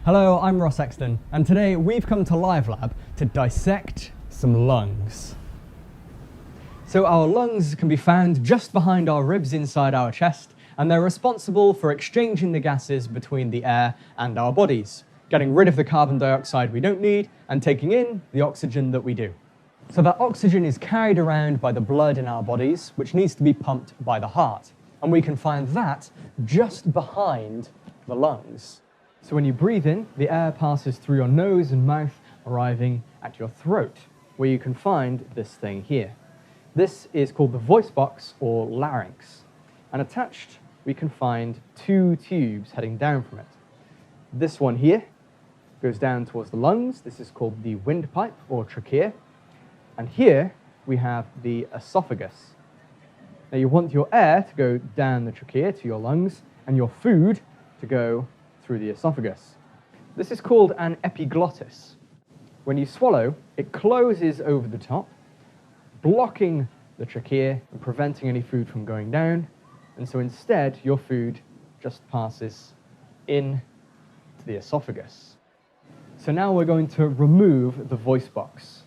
Hello, I'm Ross Exton, and today we've come to Live Lab to dissect some lungs. So our lungs can be found just behind our ribs inside our chest, and they're responsible for exchanging the gases between the air and our bodies, getting rid of the carbon dioxide we don't need and taking in the oxygen that we do. So that oxygen is carried around by the blood in our bodies, which needs to be pumped by the heart, and we can find that just behind the lungs. So when you breathe in, the air passes through your nose and mouth, arriving at your throat, where you can find this thing here. This is called the voice box or larynx, and attached we can find two tubes heading down from it. This one here goes down towards the lungs. This is called the windpipe or trachea, and here we have the esophagus. Now you want your air to go down the trachea to your lungs and your food to go through the esophagus. This is called an epiglottis. When you swallow, it closes over the top, blocking the trachea and preventing any food from going down, and so instead your food just passes in to the esophagus. So now we're going to remove the voice box.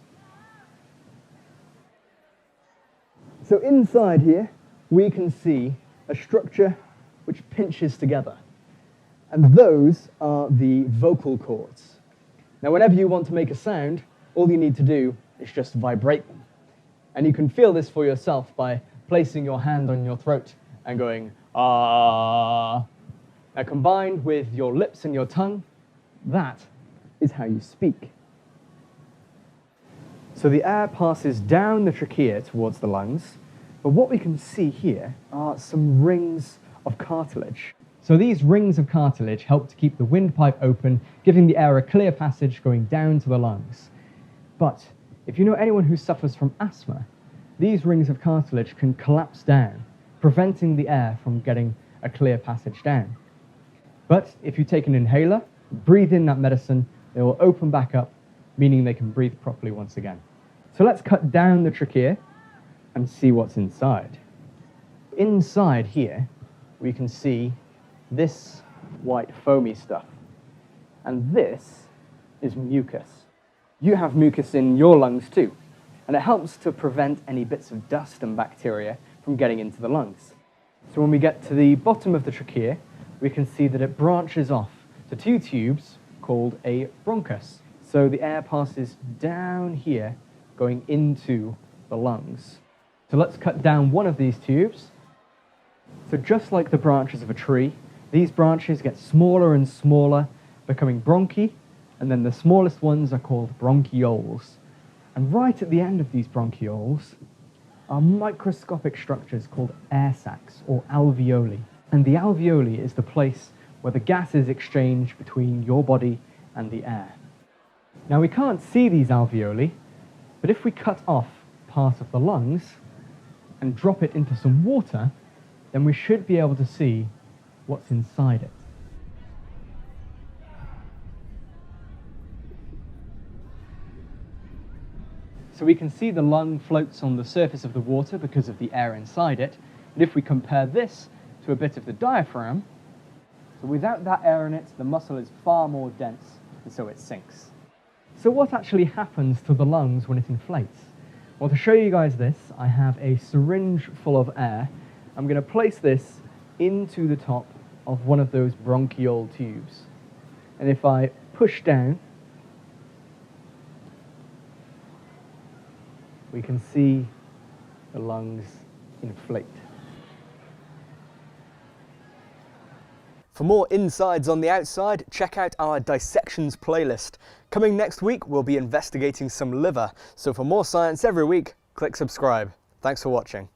So inside here we can see a structure which pinches together. And those are the vocal cords. Now, whenever you want to make a sound, all you need to do is just vibrate them. And you can feel this for yourself by placing your hand on your throat and going, ah. Now, combined with your lips and your tongue, that is how you speak. So the air passes down the trachea towards the lungs, but what we can see here are some rings of cartilage. So these rings of cartilage help to keep the windpipe open, giving the air a clear passage going down to the lungs. But if you know anyone who suffers from asthma, these rings of cartilage can collapse down, preventing the air from getting a clear passage down. But if you take an inhaler, breathe in that medicine, they will open back up, meaning they can breathe properly once again. So let's cut down the trachea and see what's inside. Inside here, we can see this white foamy stuff, and this is mucus. You have mucus in your lungs too, and it helps to prevent any bits of dust and bacteria from getting into the lungs. So when we get to the bottom of the trachea, we can see that it branches off to two tubes called a bronchus. So the air passes down here, going into the lungs. So let's cut down one of these tubes. So just like the branches of a tree, these branches get smaller and smaller, becoming bronchi, and then the smallest ones are called bronchioles. And right at the end of these bronchioles are microscopic structures called air sacs, or alveoli. And the alveoli is the place where the gases exchange between your body and the air. Now we can't see these alveoli, but if we cut off part of the lungs and drop it into some water, then we should be able to see what's inside it. So we can see the lung floats on the surface of the water because of the air inside it. And if we compare this to a bit of the diaphragm, so without that air in it, the muscle is far more dense, and so it sinks. So what actually happens to the lungs when it inflates? Well, to show you guys this, I have a syringe full of air. I'm going to place this into the top of one of those bronchiole tubes. And if I push down, we can see the lungs inflate. For more insides on the outside, check out our Dissections playlist. Coming next week, we'll be investigating some liver. So for more science every week, click subscribe. Thanks for watching.